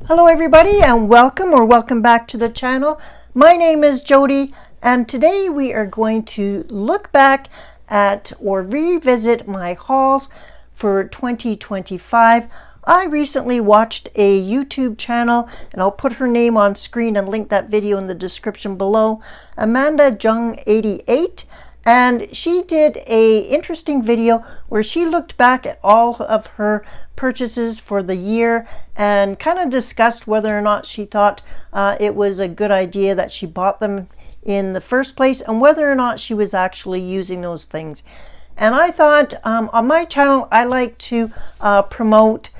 Hello everybody, and welcome back to the channel. My name is Jody, and today we are going to look back at or revisit my hauls for 2025. I recently watched a YouTube channel, and I'll put her name on screen and link that video in the description below, Amanda Jung 88. And she did a interesting video where she looked back at all of her purchases for the year and kind of discussed whether or not she thought it was a good idea that she bought them in the first place and whether or not she was actually using those things. And I thought on my channel I like to promote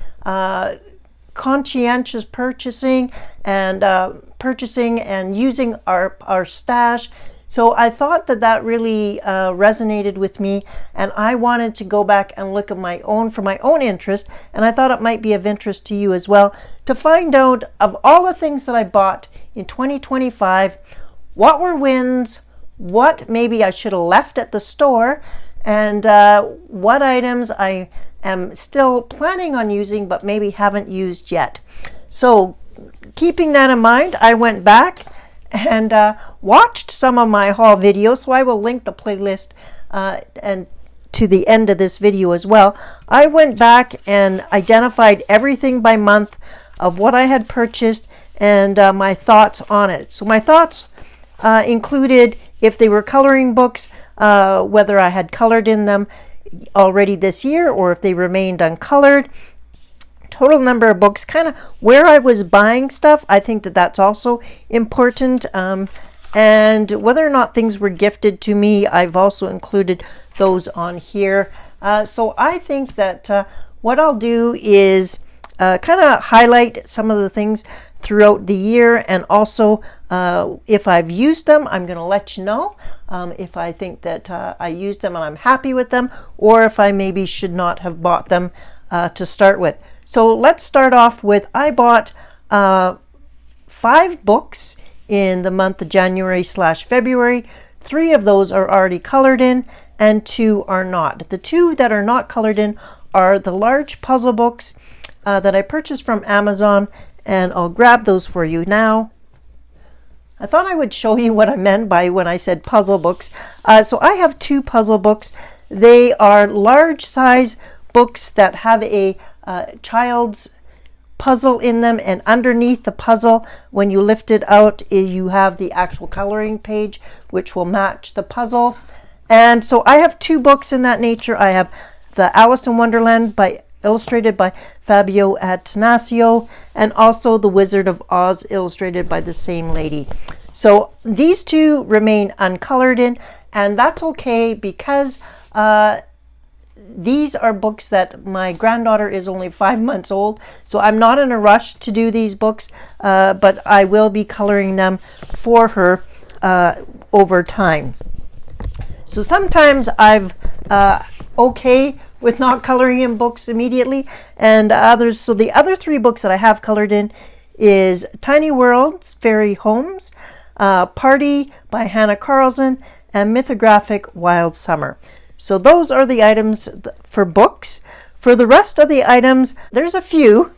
conscientious purchasing and using our stash. So I thought that really resonated with me, and I wanted to go back and look at for my own interest, and I thought it might be of interest to you as well, to find out of all the things that I bought in 2025, what were wins, what maybe I should have left at the store, and what items I am still planning on using but maybe haven't used yet. So keeping that in mind, I went back and watched some of my haul videos, so I will link the playlist and to the end of this video as well. I went back and identified everything by month of what I had purchased and my thoughts on it. So my thoughts included if they were coloring books, whether I had colored in them already this year or if they remained uncolored, total number of books, kind of where I was buying stuff. I think that's also important, and whether or not things were gifted to me. I've also included those on here. So I think that what I'll do is kind of highlight some of the things throughout the year, and also if I've used them, I'm going to let you know if I think that I used them and I'm happy with them, or if I maybe should not have bought them to start with. So let's start off with, I bought 5 books in the month of January/February. 3 of those are already colored in and 2 are not. The 2 that are not colored in are the large puzzle books that I purchased from Amazon, and I'll grab those for you now. I thought I would show you what I meant by when I said puzzle books. So I have 2 puzzle books. They are large size books that have a child's puzzle in them, and underneath the puzzle, when you lift it out, you have the actual coloring page which will match the puzzle. And so I have 2 books in that nature. I have the Alice in Wonderland illustrated by Fabio Atanasio, and also the Wizard of Oz illustrated by the same lady. So these 2 remain uncolored in, and that's okay, because these are books that my granddaughter is only 5 months old, so I'm not in a rush to do these books, but I will be coloring them for her over time. So sometimes I've okay with not coloring in books immediately, and others. So the other 3 books that I have colored in is Tiny Worlds, Fairy Homes, Party by Hannah Carlson, and Mythographic Wild Summer. So those are the items for books. For the rest of the items, there's a few,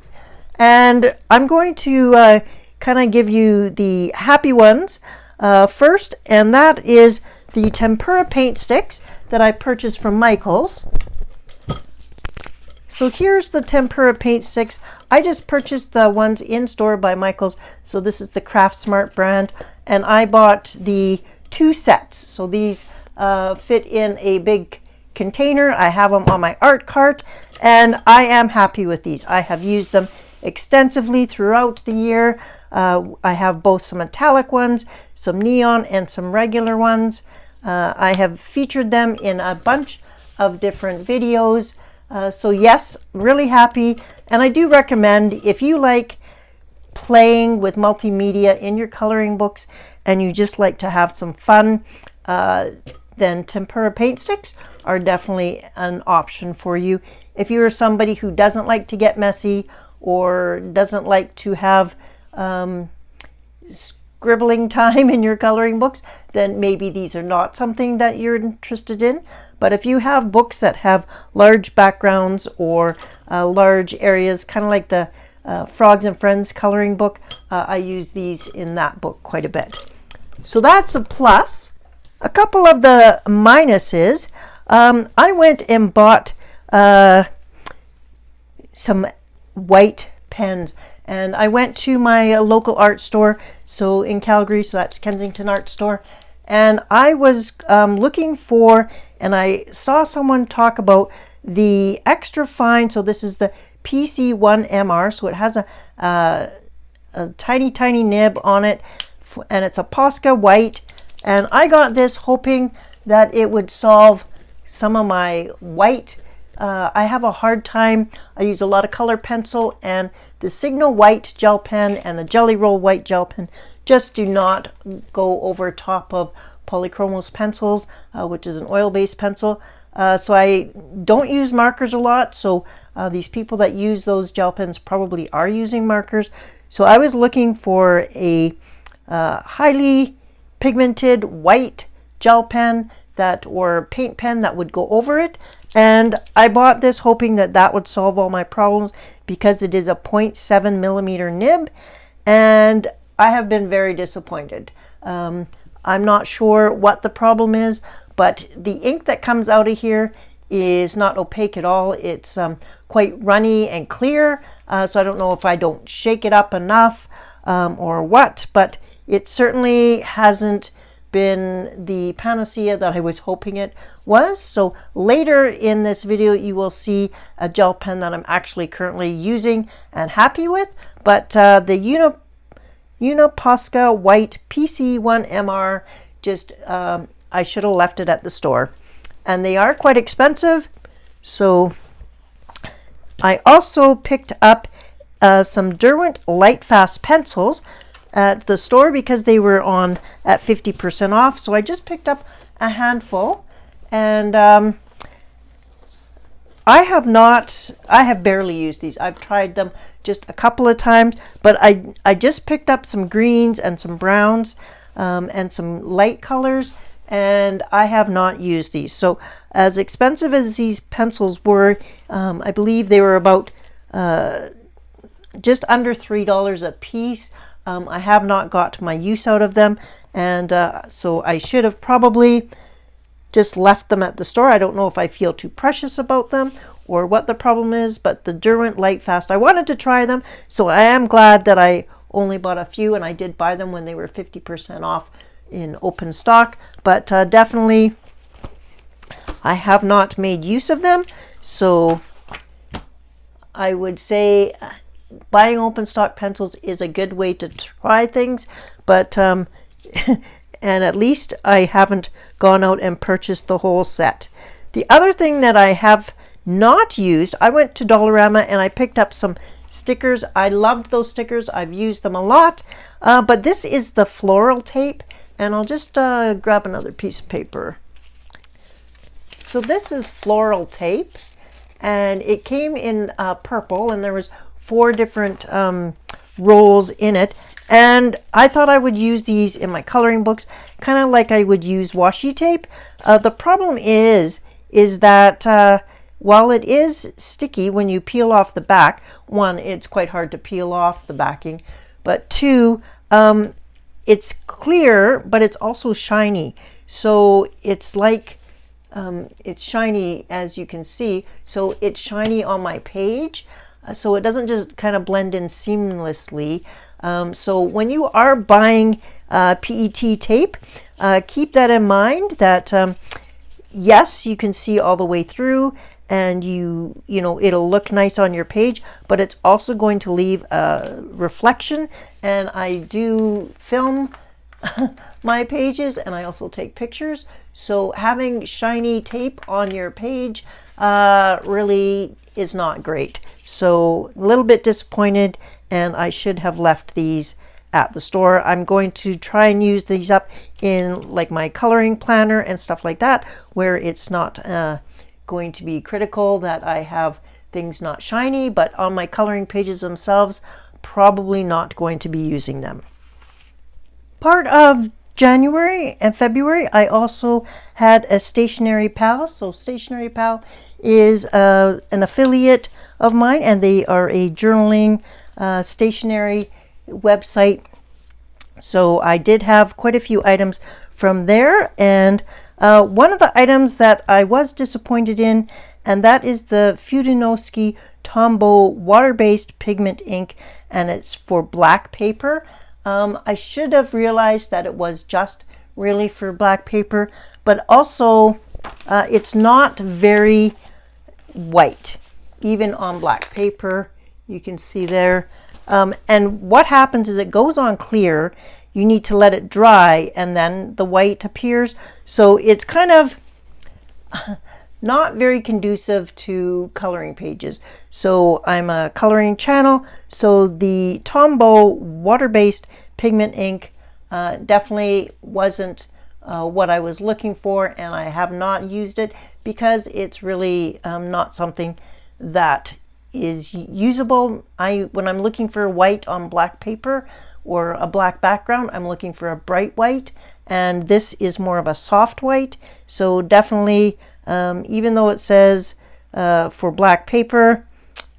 and I'm going to kind of give you the happy ones first, and that is the tempera paint sticks that I purchased from Michael's. So here's the tempera paint sticks. I just purchased the ones in store by Michael's. So this is the Craft Smart brand, and I bought the 2 sets. So these fit in a big container. I have them on my art cart, and I am happy with these. I have used them extensively throughout the year. I have both some metallic ones, some neon, and some regular ones. I have featured them in a bunch of different videos. So yes, really happy, and I do recommend, if you like playing with multimedia in your coloring books and you just like to have some fun, then tempera paint sticks are definitely an option for you. If you're somebody who doesn't like to get messy or doesn't like to have scribbling time in your coloring books, then maybe these are not something that you're interested in. But if you have books that have large backgrounds or large areas, kind of like the Frogs and Friends coloring book. I use these in that book quite a bit. So that's a plus. A couple of the minuses. I went and bought some white pens, and I went to my local art store, so in Calgary, so that's Kensington Art Store, and I was looking for, and I saw someone talk about the extra fine. So this is the PC1MR, so it has a tiny nib on it, and it's a Posca white, and I got this hoping that it would solve some of my white. I have a hard time. I use a lot of color pencil, and the Signal white gel pen and the Jelly Roll white gel pen just do not go over top of Polychromos pencils, which is an oil-based pencil. So I don't use markers a lot. So these people that use those gel pens probably are using markers. So I was looking for a highly pigmented white gel pen or paint pen that would go over it. And I bought this hoping that that would solve all my problems, because it is a 0.7 millimeter nib, and I have been very disappointed. I'm not sure what the problem is, but the ink that comes out of here is not opaque at all. It's quite runny and clear, so I don't know if I don't shake it up enough or what, but it certainly hasn't been the panacea that I was hoping it was. So later in this video you will see a gel pen that I'm actually currently using and happy with, but the Posca white PC1MR, just I should have left it at the store, and they are quite expensive. So I also picked up some Derwent Lightfast pencils at the store because they were on at 50% off. So I just picked up a handful, and I have barely used these. I've tried them just a couple of times, but I just picked up some greens and some browns and some light colors, and I have not used these. So as expensive as these pencils were, I believe they were about just under $3 a piece. I have not got my use out of them, and so I should have probably just left them at the store. I don't know if I feel too precious about them or what the problem is, but the Derwent Lightfast, I wanted to try them, so I am glad that I only bought a few, and I did buy them when they were 50% off in open stock, but definitely I have not made use of them. So I would say buying open stock pencils is a good way to try things, but and at least I haven't gone out and purchased the whole set. The other thing that I have not used, I went to Dollarama and I picked up some stickers. I loved those stickers. I've used them a lot, but this is the floral tape, and I'll just grab another piece of paper. So this is floral tape, and it came in purple, and there was 4 different rolls in it, and I thought I would use these in my coloring books, kind of like I would use washi tape. The problem is that while it is sticky when you peel off the back, 1, it's quite hard to peel off the backing, but 2, it's clear, but it's also shiny. So it's like it's shiny, as you can see, so it's shiny on my page. So it doesn't just kind of blend in seamlessly. So when you are buying PET tape, keep that in mind, that yes, you can see all the way through, and you know it'll look nice on your page, but it's also going to leave a reflection. And I do film my pages, and I also take pictures, so having shiny tape on your page really is not great. So a little bit disappointed, and I should have left these at the store. I'm going to try and use these up in like my coloring planner and stuff like that, where it's not going to be critical that I have things not shiny, but on my coloring pages themselves, probably not going to be using them. Part of January and February, I also had a Stationery Pal. So Stationery Pal is an affiliate of mine, and they are a journaling stationery website. So I did have quite a few items from there, and one of the items that I was disappointed in, and that is the Fudinowski Tombow water-based pigment ink, and it's for black paper. I should have realized that it was just really for black paper, but also it's not very white, even on black paper. You can see there. And what happens is it goes on clear. You need to let it dry, and then the white appears. So it's kind of not very conducive to coloring pages. So I'm a coloring channel. So the Tombow water-based pigment ink definitely wasn't what I was looking for, and I have not used it because it's really not something that is usable. When I'm looking for white on black paper or a black background, I'm looking for a bright white, and this is more of a soft white. So definitely, even though it says for black paper,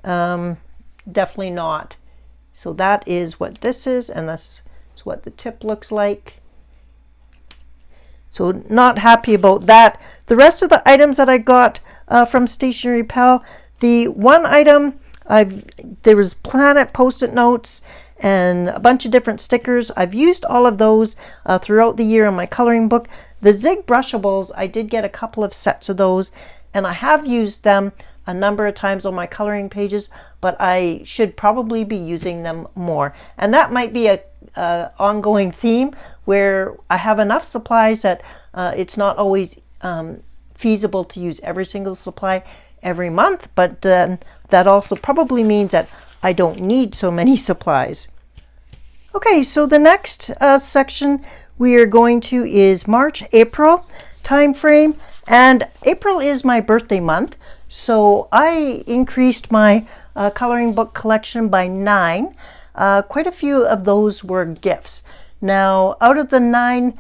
definitely not. So that is what this is, and that's what the tip looks like. So not happy about that. The rest of the items that I got from Stationery Pal, the one item, there was Planet Post-it notes and a bunch of different stickers. I've used all of those throughout the year in my coloring book. The Zig Brushables, I did get a couple of sets of those, and I have used them a number of times on my coloring pages, but I should probably be using them more. And that might be a ongoing theme where I have enough supplies that it's not always feasible to use every single supply every month, but that also probably means that I don't need so many supplies. Okay, so the next section we are going to is March, April time frame, and April is my birthday month, so I increased my coloring book collection by 9. Quite a few of those were gifts. Now, out of the 9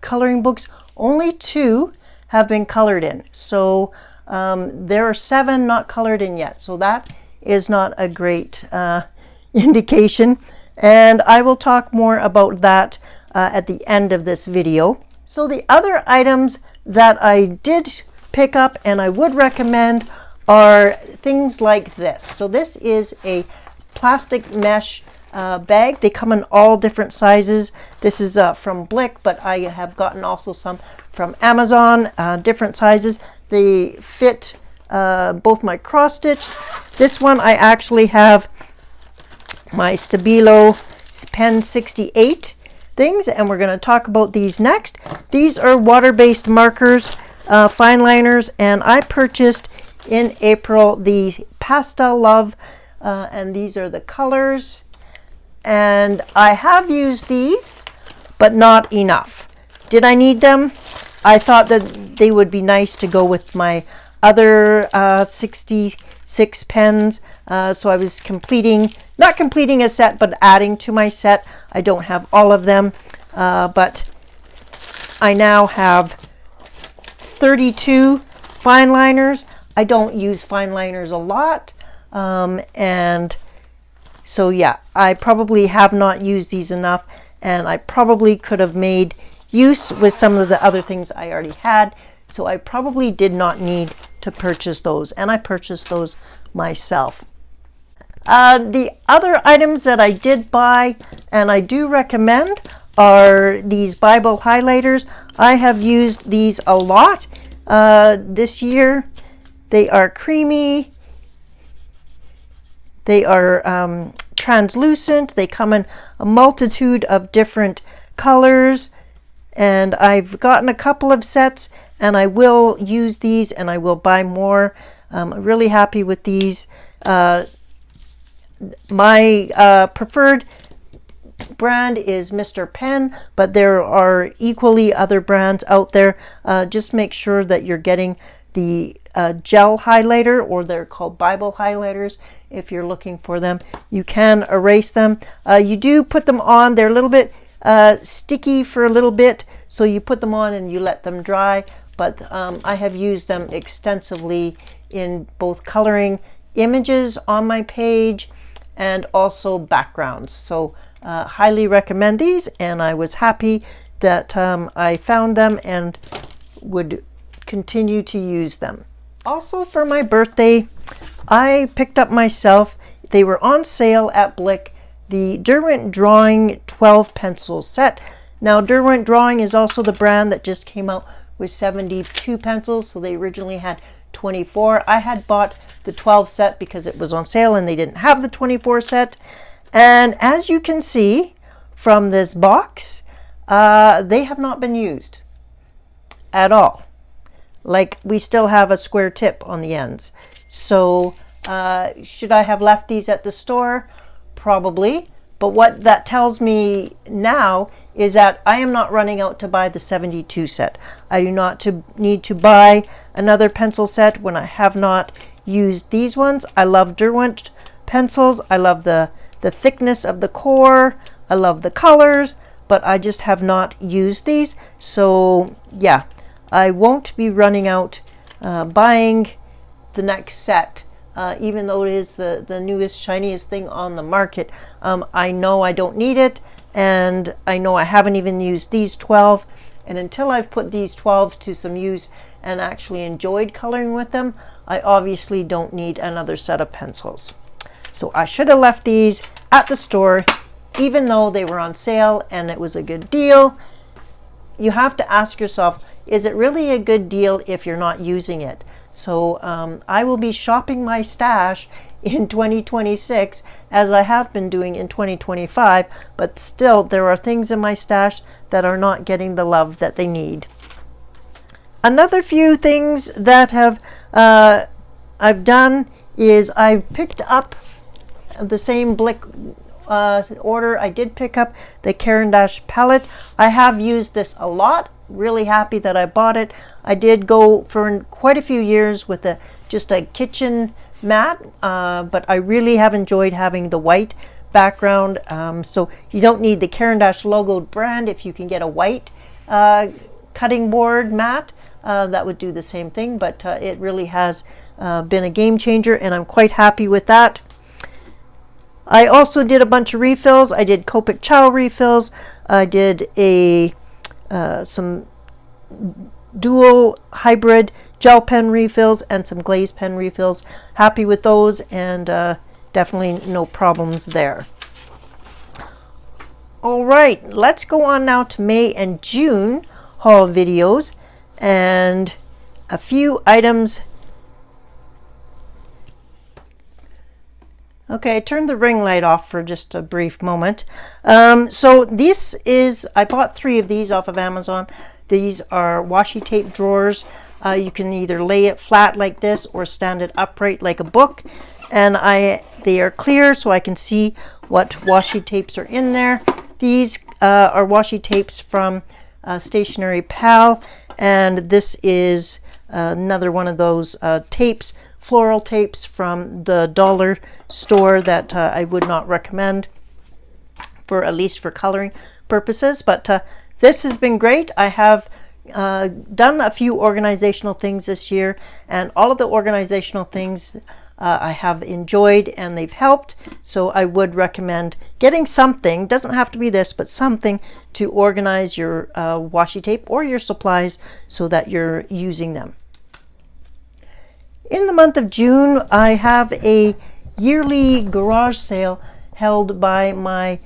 coloring books, only 2 have been colored in. So there are 7 not colored in yet. So that is not a great indication. And I will talk more about that at the end of this video. So the other items that I did pick up and I would recommend are things like this. So this is a plastic mesh bag. They come in all different sizes. This is from Blick, but I have gotten also some from Amazon, different sizes. They fit both my cross stitch. This one I actually have my Stabilo Pen 68 things, and we're going to talk about these next. These are water-based markers, fine liners, and I purchased in April the Pastel Love, and these are the colors. And I have used these, but not enough. Did I need them? I thought that they would be nice to go with my other 66 pens. So I was not completing a set, but adding to my set. I don't have all of them, but I now have 32 fine liners. I don't use fine liners a lot. And so yeah, I probably have not used these enough, and I probably could have made use with some of the other things I already had. So I probably did not need to purchase those, and I purchased those myself. The other items that I did buy and I do recommend are these Bible highlighters. I have used these a lot this year. They are creamy. They are translucent. They come in a multitude of different colors, and I've gotten a couple of sets, and I will use these and I will buy more. I'm really happy with these. My preferred brand is Mr. Pen, but there are equally other brands out there. Just make sure that you're getting the gel highlighter, or they're called Bible highlighters. If you're looking for them, you can erase them. You do put them on. They're a little bit sticky for a little bit, so you put them on and you let them dry. But I have used them extensively in both coloring images on my page and also backgrounds. So highly recommend these, and I was happy that I found them and would continue to use them. Also for my birthday, I picked up myself, they were on sale at Blick, the Derwent Drawing 12 pencil set. Now Derwent Drawing is also the brand that just came out with 72 pencils, so they originally had 24. I had bought the 12 set because it was on sale and they didn't have the 24 set. And as you can see from this box, they have not been used at all. Like, we still have a square tip on the ends. So should I have left these at the store? Probably. But what that tells me now is that I am not running out to buy the 72 set. I do not need to buy another pencil set when I have not used these ones. I love Derwent pencils. I love the thickness of the core. I love the colors, but I just have not used these. So yeah, I won't be running out buying the next set. Even though it is the newest, shiniest thing on the market. I know I don't need it, and I know I haven't even used these 12. And until I've put these 12 to some use and actually enjoyed coloring with them, I obviously don't need another set of pencils. So I should have left these at the store, even though they were on sale and it was a good deal. You have to ask yourself, is it really a good deal if you're not using it? So I will be shopping my stash in 2026 as I have been doing in 2025, but still there are things in my stash that are not getting the love that they need. Another few things that I've done is I've picked up the same Blick order. I did pick up the Caran d'Ache palette. I have used this a lot. Really happy that I bought it. I did go for quite a few years with just a kitchen mat, but I really have enjoyed having the white background. So you don't need the Caran d'Ache logoed brand. If you can get a white cutting board mat, that would do the same thing, but it really has been a game changer, and I'm quite happy with that. I also did a bunch of refills. I did Copic Chow refills. I did some dual hybrid gel pen refills and some glazed pen refills. Happy with those, and definitely no problems there. All right, let's go on now to May and June haul videos and a few items. Okay, I turned the ring light off for just a brief moment. So this is, I bought 3 of these off of Amazon. These are washi tape drawers. You can either lay it flat like this or stand it upright like a book. And they are clear, so I can see what washi tapes are in there. These are washi tapes from Stationery Pal, and this is another one of those tapes, floral tapes from the dollar store that I would not recommend, for at least for coloring purposes. But this has been great. I have done a few organizational things this year, and all of the organizational things I have enjoyed and they've helped. So I would recommend getting something, doesn't have to be this, but something to organize your washi tape or your supplies so that you're using them. In the month of June, I have a yearly garage sale held by my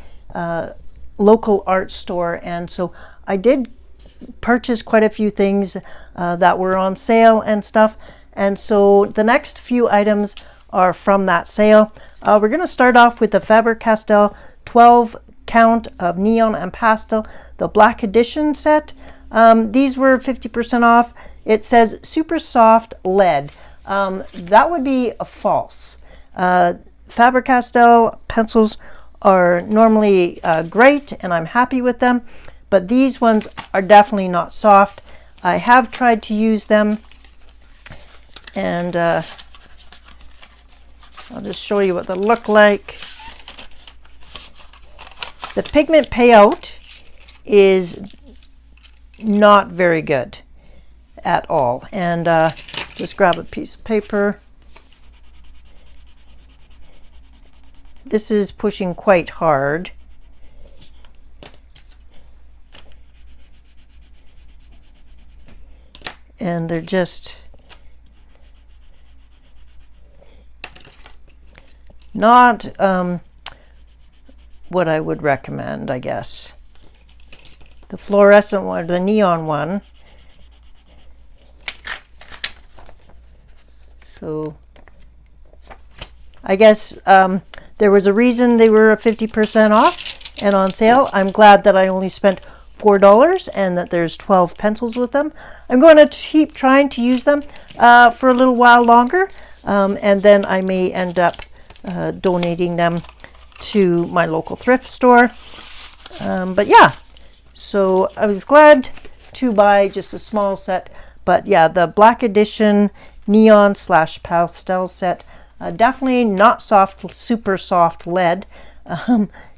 local art store, and so I did purchase quite a few things that were on sale and stuff, and so the next few items are from that sale. We're going to start off with the Faber-Castell 12 count of neon and pastel, the black edition set. These were 50% off. It says super soft lead. That would be a false. Faber-Castell pencils are normally great, and I'm happy with them, but these ones are definitely not soft. I have tried to use them, and I'll just show you what they look like. The pigment payout is not very good at all, and just grab a piece of paper. this is pushing quite hard. And they're just not what I would recommend, I guess. The fluorescent one, the neon one. So I guess there was a reason they were 50% off and on sale. I'm glad that I only spent $4 and that there's 12 pencils with them. I'm going to keep trying to use them for a little while longer, and then I may end up donating them to my local thrift store. But yeah, so I was glad to buy just a small set. But yeah, the Black Edition Neon / Pastel set, definitely not soft, super soft lead,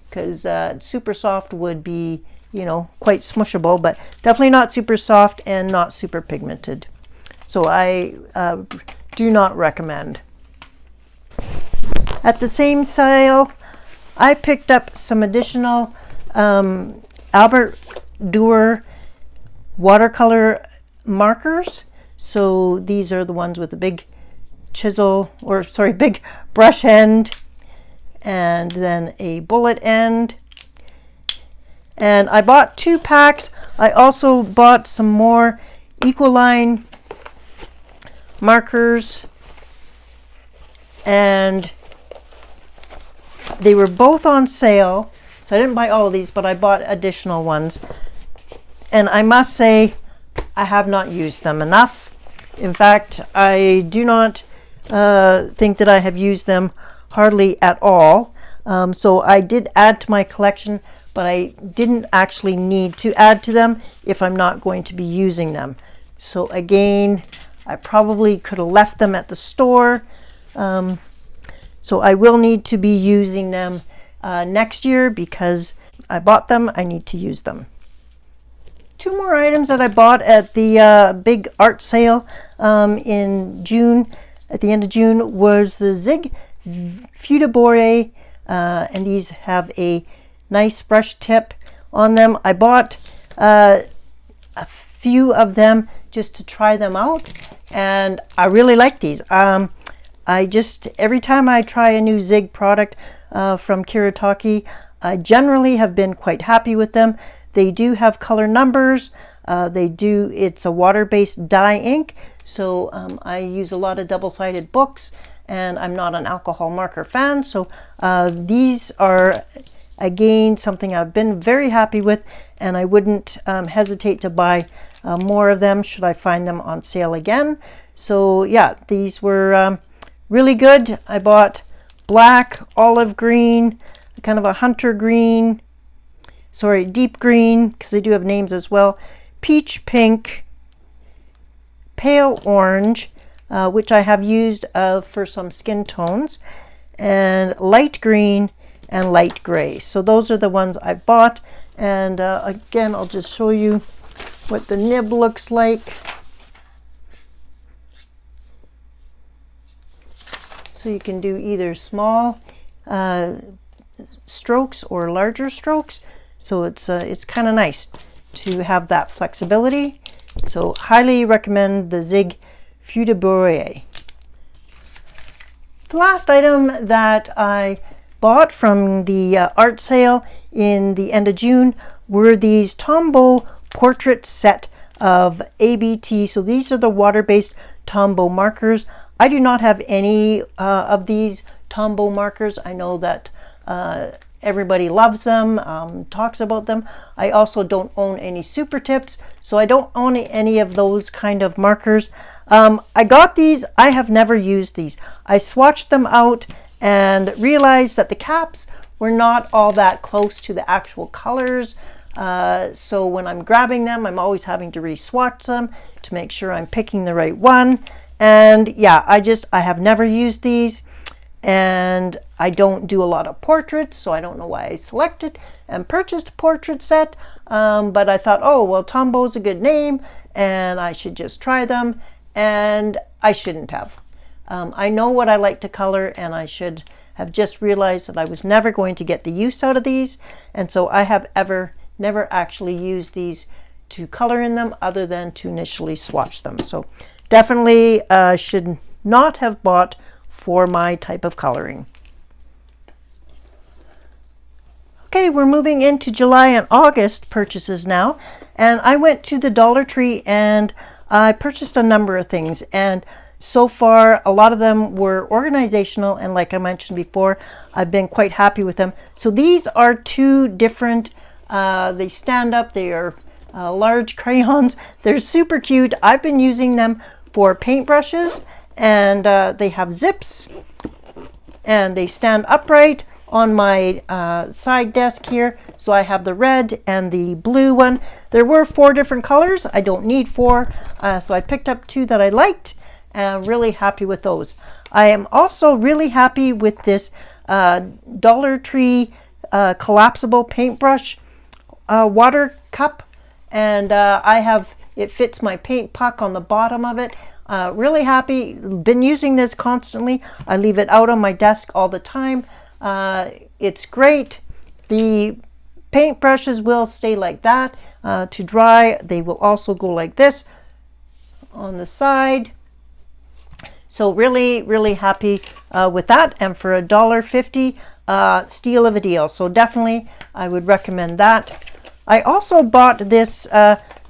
because super soft would be, you know, quite smushable, but definitely not super soft and not super pigmented. So I do not recommend. At the same sale, I picked up some additional Albert Durer watercolor markers. So these are the ones with the big chisel, or sorry, big brush end, and then a bullet end. And I bought 2 packs. I also bought some more Ecoline markers, and they were both on sale. So I didn't buy all of these, but I bought additional ones. And I must say, I have not used them enough. In fact, I do not think that I have used them hardly at all. So I did add to my collection, but I didn't actually need to add to them if I'm not going to be using them. So again, I probably could have left them at the store. So I will need to be using them next year because I bought them. I need to use them. 2 more items that I bought at the big art sale in June, at the end of June, was the Zig Futabore, and these have a nice brush tip on them. I bought a few of them just to try them out, and I really like these. Every time I try a new Zig product from Kiritaki, I generally have been quite happy with them. They do have color numbers. It's a water-based dye ink, so I use a lot of double-sided books, and I'm not an alcohol marker fan, so these are again something I've been very happy with, and I wouldn't hesitate to buy more of them should I find them on sale again. So yeah, these were really good. I bought black, olive green, kind of a hunter green, sorry, deep green, because they do have names as well, peach pink, pale orange, which I have used for some skin tones, and light green and light gray. So those are the ones I bought. And again, I'll just show you what the nib looks like. So you can do either small strokes or larger strokes. So it's kind of nice to have that flexibility. So highly recommend the Zig Futabore. The last item that I bought from the art sale in the end of June were these Tombow portrait set of ABT. So these are the water-based Tombow markers. I do not have any of these Tombow markers. I know that everybody loves them, talks about them. I also don't own any super tips, so I don't own any of those kind of markers. I got these. I have never used these. I swatched them out and realized that the caps were not all that close to the actual colors. So when I'm grabbing them, I'm always having to re-swatch them to make sure I'm picking the right one. And yeah, I have never used these, and I don't do a lot of portraits, so I don't know why I selected and purchased a portrait set. But I thought, oh, well, Tombow's a good name, and I should just try them, and I shouldn't have. I know what I like to color, and I should have just realized that I was never going to get the use out of these, and so I have never actually used these to color in them other than to initially swatch them. So definitely should not have bought for my type of coloring. Okay, we're moving into July and August purchases now, and I went to the Dollar Tree and I purchased a number of things, and so far a lot of them were organizational, and like I mentioned before, I've been quite happy with them. So these are two different, they stand up, they are large crayons. They're super cute. I've been using them for paintbrushes, and they have zips and they stand upright on my side desk here. So I have the red and the blue one. There were 4 different colors. I don't need 4, so I picked up 2 that I liked, and I'm really happy with those. I am also really happy with this Dollar Tree collapsible paintbrush water cup, and it fits my paint puck on the bottom of it. Really happy. Been using this constantly. I leave it out on my desk all the time. It's great. The paint brushes will stay like that to dry. They will also go like this on the side. So really happy with that, and for $1.50, steal of a deal. So definitely I would recommend that. I also bought this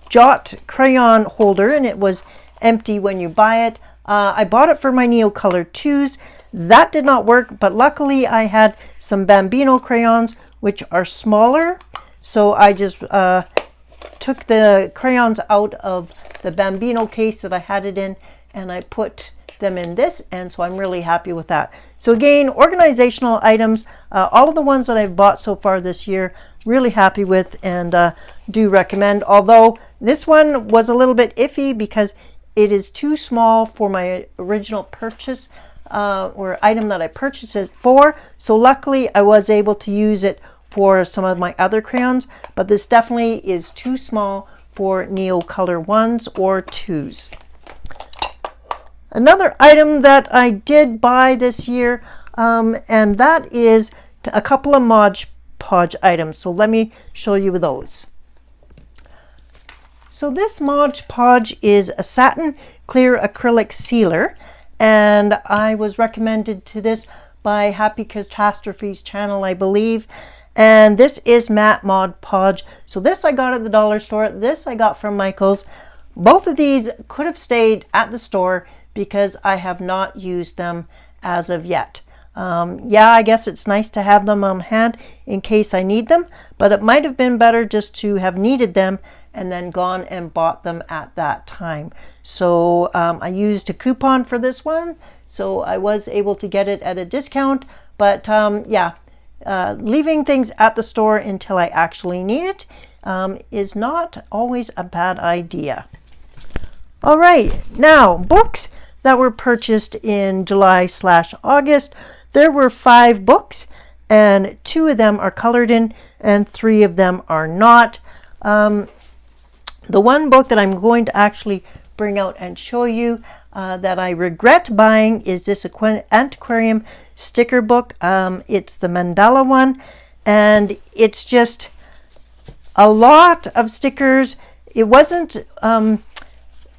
Jot crayon holder, and it was empty when you buy it. I bought it for my Neocolor 2s. That did not work, but luckily I had some Bambino crayons, which are smaller. So I just took the crayons out of the Bambino case that I had it in, and I put them in this, and so I'm really happy with that. So again, organizational items, all of the ones that I've bought so far this year, really happy with, and do recommend. Although this one was a little bit iffy because it is too small for my original purchase or item that I purchased it for. So luckily I was able to use it for some of my other crayons, but this definitely is too small for Neocolor 1s or 2s. Another item that I did buy this year, and that is a couple of Mod Podge items. So let me show you those. So this Mod Podge is a satin clear acrylic sealer, and I was recommended to this by Happy Catastrophes channel, I believe. And this is matte Mod Podge. So this I got at the dollar store. This I got from Michael's. Both of these could have stayed at the store because I have not used them as of yet. Yeah, I guess it's nice to have them on hand in case I need them, but it might have been better just to have needed them and then gone and bought them at that time. So I used a coupon for this one, so I was able to get it at a discount. But yeah, leaving things at the store until I actually need it is not always a bad idea. All right, now books that were purchased in July/August. There were 5 books, and 2 of them are colored in and 3 of them are not. The one book that I'm going to actually bring out and show you that I regret buying is this Antiquarium sticker book. It's the Mandala one, and it's just a lot of stickers. It wasn't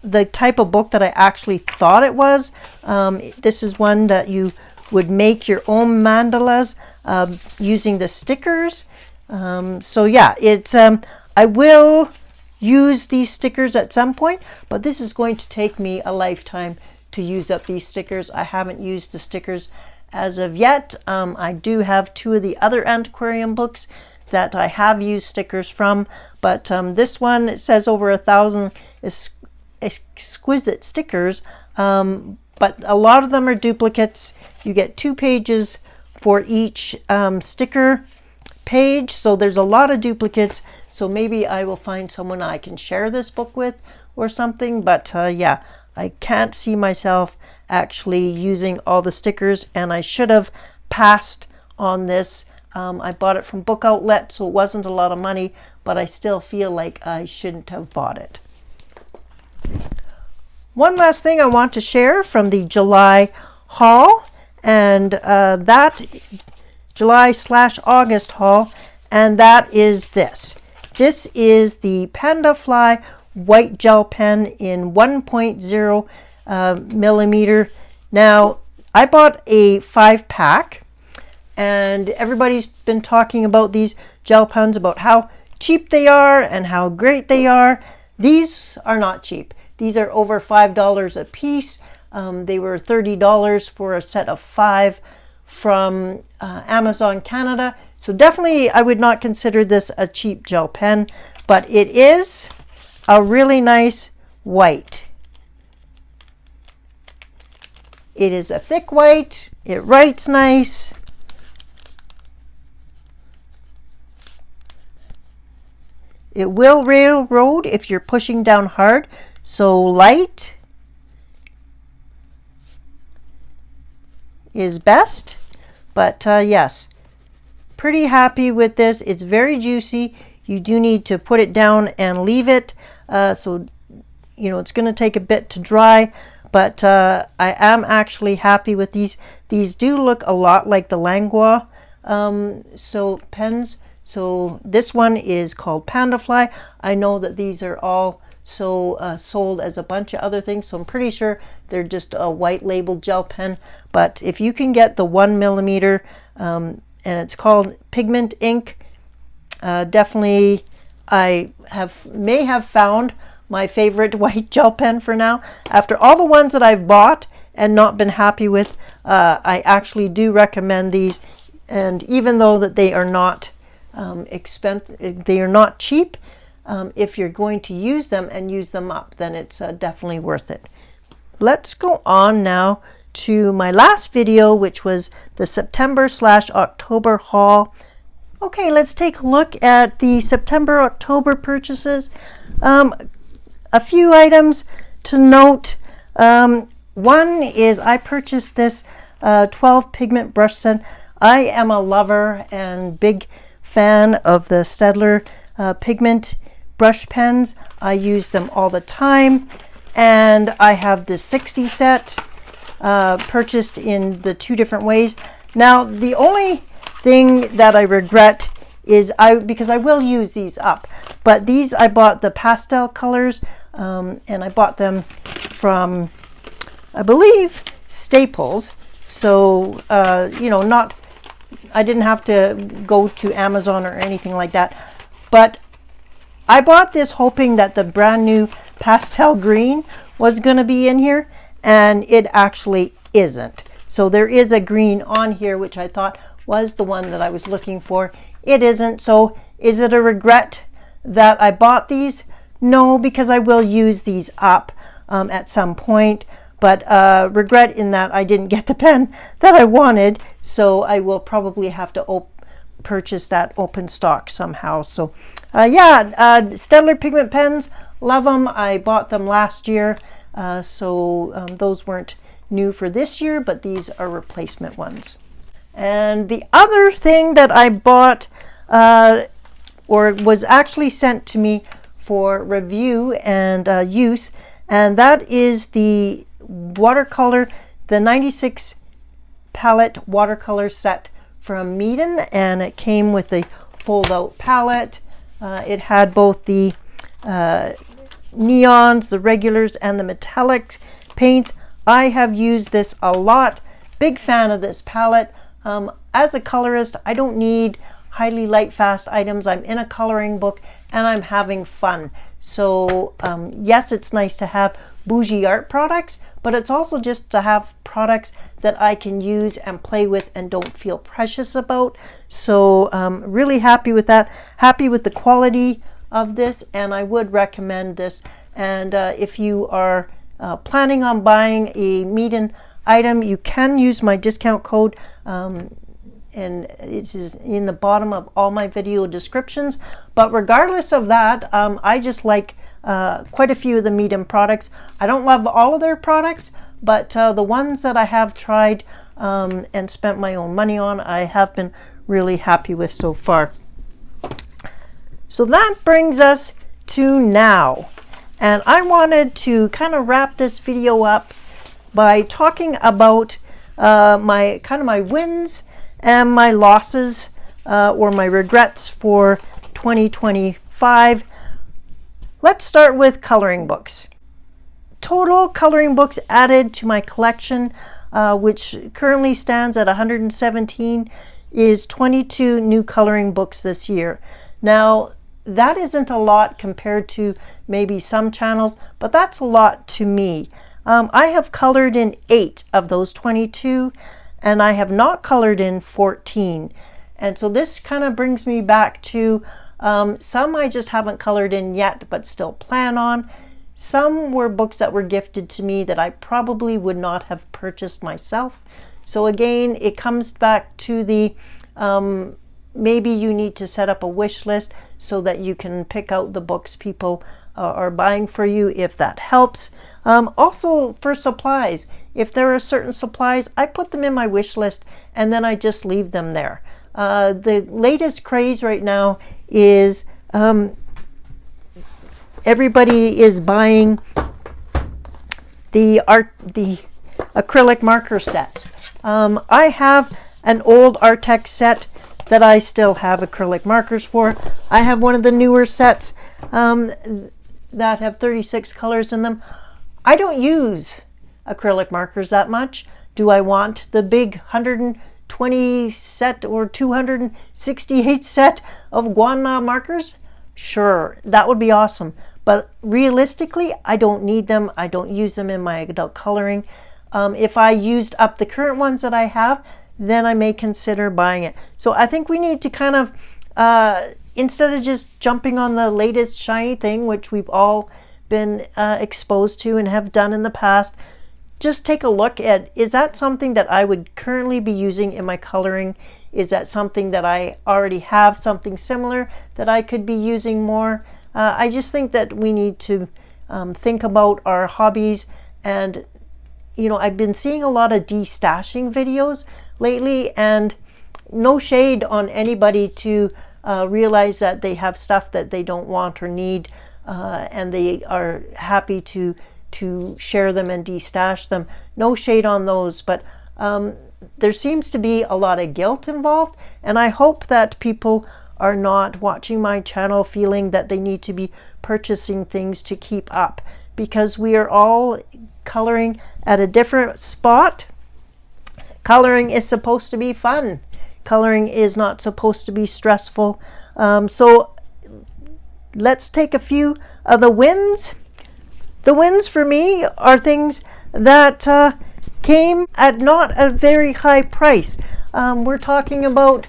the type of book that I actually thought it was. This is one that you would make your own mandalas using the stickers. So yeah, it's I will use these stickers at some point, but this is going to take me a lifetime to use up these stickers. I haven't used the stickers as of yet. I do have 2 of the other Antiquarium books that I have used stickers from, but this one, it says over 1,000 exquisite stickers, but a lot of them are duplicates. You get 2 pages for each sticker page, so there's a lot of duplicates. So maybe I will find someone I can share this book with or something, but yeah, I can't see myself actually using all the stickers, and I should have passed on this. I bought it from Book Outlet, so it wasn't a lot of money, but I still feel like I shouldn't have bought it. One last thing I want to share from the July haul, and that July/August haul, and that is this. This is the Panda Fly white gel pen in 1.0 millimeter. Now, I bought a 5-pack, and everybody's been talking about these gel pens, about how cheap they are and how great they are. These are not cheap. These are over $5 a piece. They were $30 for a set of 5 from Amazon Canada. So definitely I would not consider this a cheap gel pen, but it is a really nice white. It is a thick white. It writes nice. It will railroad if you're pushing down hard. So light is best, but yes, pretty happy with this. It's very juicy. You do need to put it down and leave it, so you know it's going to take a bit to dry, but I am actually happy with these. These do look a lot like the Langua pens. So this one is called Panda Fly. I know that these are all sold as a bunch of other things, so I'm pretty sure they're just a white labeled gel pen. But if you can get the 1 millimeter, and it's called Pigment Ink, definitely I may have found my favorite white gel pen for now. After all the ones that I've bought and not been happy with, I actually do recommend these. And even though that they are not expensive, they are not cheap, if you're going to use them and use them up, then it's definitely worth it. Let's go on now to my last video, which was the September/October haul. Okay, let's take a look at the September-October purchases. A few items to note. One is I purchased this 12 pigment brush set. I am a lover and big fan of the Staedtler pigment brush pens. I use them all the time, and I have the 60 set purchased in the 2 different ways. Now, the only thing that I regret is because I will use these up, but these I bought the pastel colors, and I bought them from, I believe, Staples. So you know, I didn't have to go to Amazon or anything like that, but I bought this hoping that the brand new pastel green was going to be in here, and it actually isn't. So there is a green on here, which I thought was the one that I was looking for. It isn't. So is it a regret that I bought these? No, because I will use these up at some point, but regret in that I didn't get the pen that I wanted, so I will probably have to purchase that open stock somehow. So yeah, Staedtler pigment pens, love them. I bought them last year, so those weren't new for this year, but these are replacement ones. And the other thing that I bought, or was actually sent to me for review and use, and that is the watercolor, the 96 palette watercolor set from Meeden, and it came with a fold-out palette. It had both the neons, the regulars, and the metallic paints. I have used this a lot. Big fan of this palette. As a colorist, I don't need highly light fast items. I'm in a coloring book and I'm having fun. So yes, it's nice to have bougie art products, but it's also just to have products that I can use and play with and don't feel precious about. So really happy with that. Happy with the quality of this, and I would recommend this. And if you are planning on buying a Meeden item, you can use my discount code, and it is in the bottom of all my video descriptions. But regardless of that, I just like quite a few of the Meeden products. I don't love all of their products, but the ones that I have tried and spent my own money on, I have been really happy with so far. So that brings us to now, and I wanted to kind of wrap this video up by talking about my kind of my wins and my losses, or my regrets for 2025. Let's start with coloring books. Total coloring books added to my collection, which currently stands at 117, is 22 new coloring books this year. Now, that isn't a lot compared to maybe some channels, but that's a lot to me. I have colored in 8 of those 22, and I have not colored in 14. And so this kind of brings me back to some I just haven't colored in yet, but still plan on. Some were books that were gifted to me that I probably would not have purchased myself. So again, it comes back to the maybe you need to set up a wish list so that you can pick out the books people are buying for you, if that helps. Also for supplies, if there are certain supplies, I put them in my wish list and then I just leave them there. The latest craze right now is everybody is buying the acrylic marker sets. I have an old Artex set that I still have acrylic markers for. I have one of the newer sets that have 36 colors in them. I don't use acrylic markers that much. Do I want the big 120 set or 268 set of guano markers? Sure, that would be awesome. But realistically, I don't need them. I don't use them in my adult coloring. If I used up the current ones that I have, then I may consider buying it. So I think we need to kind of, instead of just jumping on the latest shiny thing, which we've all been exposed to and have done in the past, just take a look at, is that something that I would currently be using in my coloring? Is that something that I already have, something similar that I could be using more? I just think that we need to think about our hobbies. And you know, I've been seeing a lot of destashing videos lately, and no shade on anybody to realize that they have stuff that they don't want or need, and they are happy to share them and destash them. No shade on those, but there seems to be a lot of guilt involved, and I hope that people are not watching my channel feeling that they need to be purchasing things to keep up, because we are all coloring at a different spot. Coloring is supposed to be fun. Coloring is not supposed to be stressful. So let's take a few of the wins. The wins for me are things that came at not a very high price. We're talking about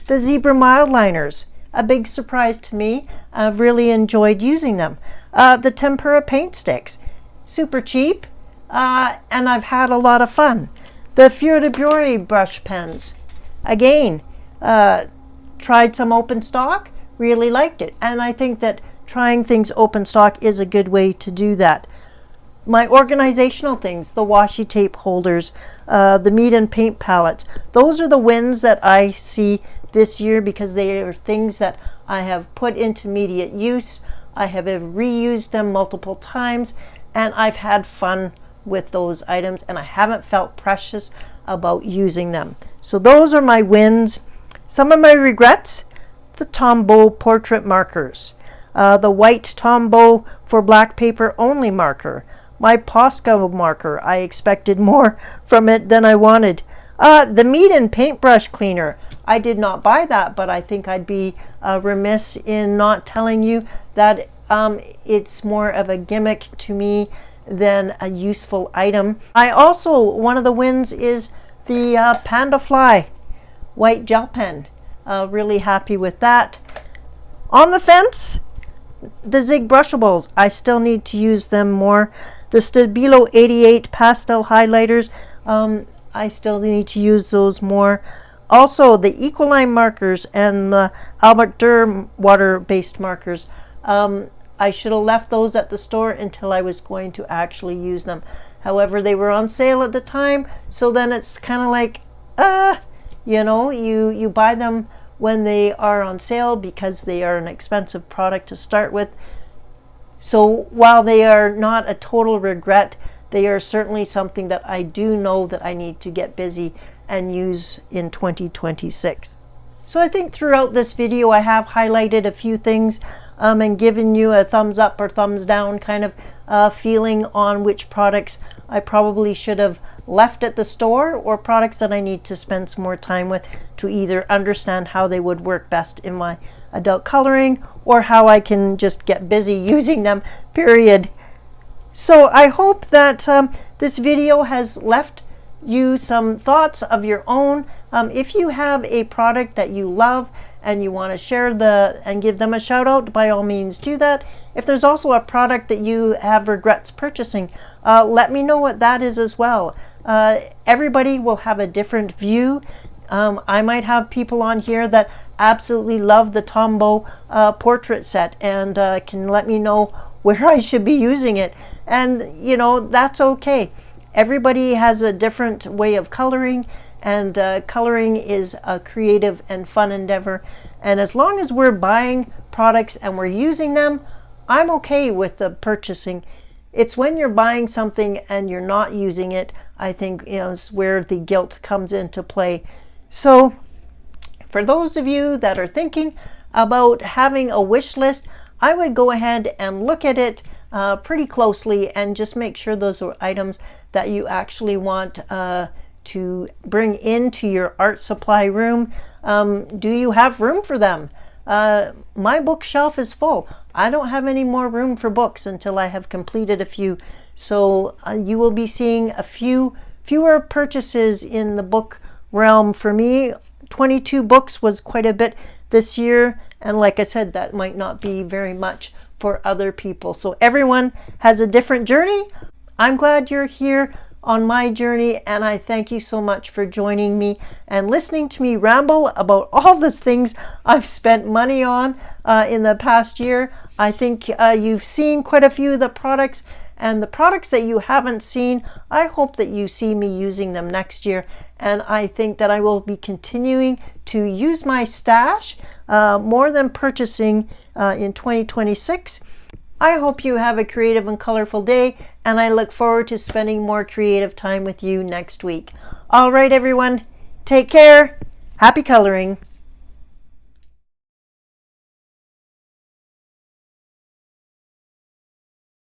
the zebra mildliners. A big surprise to me. I've really enjoyed using them. The tempera paint sticks. Super cheap, and I've had a lot of fun. The Fior di Fiore brush pens. Again, tried some open stock, really liked it. And I think that trying things open stock is a good way to do that. My organizational things, the washi tape holders, the meat and paint palettes, those are the wins that I see this year, because they are things that I have put into immediate use. I have reused them multiple times, and I've had fun with those items, and I haven't felt precious about using them. So those are my wins. Some of my regrets: the Tombow portrait markers, the white Tombow for black paper only marker, my Posca marker. I expected more from it than I wanted. The meat and paintbrush cleaner. I did not buy that, but I think I'd be remiss in not telling you that it's more of a gimmick to me than a useful item. I also, one of the wins is the Panda Fly white gel pen. Really happy with that. On the fence, the Zig brushables. I still need to use them more. The Stabilo 88 pastel highlighters. I still need to use those more. Also, the Ecoline markers and the Albert Durr water-based markers. I should have left those at the store until I was going to actually use them. However, they were on sale at the time, so then it's kind of like, you know, you buy them when they are on sale because they are an expensive product to start with. So while they are not a total regret, they are certainly something that I do know that I need to get busy and use in 2026. So I think throughout this video I have highlighted a few things and given you a thumbs up or thumbs down kind of feeling on which products I probably should have left at the store, or products that I need to spend some more time with to either understand how they would work best in my adult coloring, or how I can just get busy using them, period. So I hope that this video has left you some thoughts of your own. If you have a product that you love and you want to share and give them a shout out, by all means do that. If there's also a product that you have regrets purchasing, let me know what that is as well. Everybody will have a different view. I might have people on here that absolutely love the Tombow portrait set and can let me know where I should be using it, and you know, that's okay. Everybody has a different way of coloring, and coloring is a creative and fun endeavor, and as long as we're buying products and we're using them, I'm okay with the purchasing. It's when you're buying something and you're not using it, I think, you know, is where the guilt comes into play. So for those of you that are thinking about having a wish list, I would go ahead and look at it pretty closely and just make sure those are items that you actually want to bring into your art supply room. Do you have room for them? My bookshelf is full. I don't have any more room for books until I have completed a few. So you will be seeing fewer purchases in the book realm for me. 22 books was quite a bit this year, and like I said, that might not be very much for other people. So everyone has a different journey. I'm glad you're here on my journey, and I thank you so much for joining me and listening to me ramble about all the things I've spent money on in the past year. I think you've seen quite a few of the products, and the products that you haven't seen, I hope that you see me using them next year. And I think that I will be continuing to use my stash more than purchasing in 2026. I hope you have a creative and colorful day, and I look forward to spending more creative time with you next week. All right, everyone, take care. Happy coloring.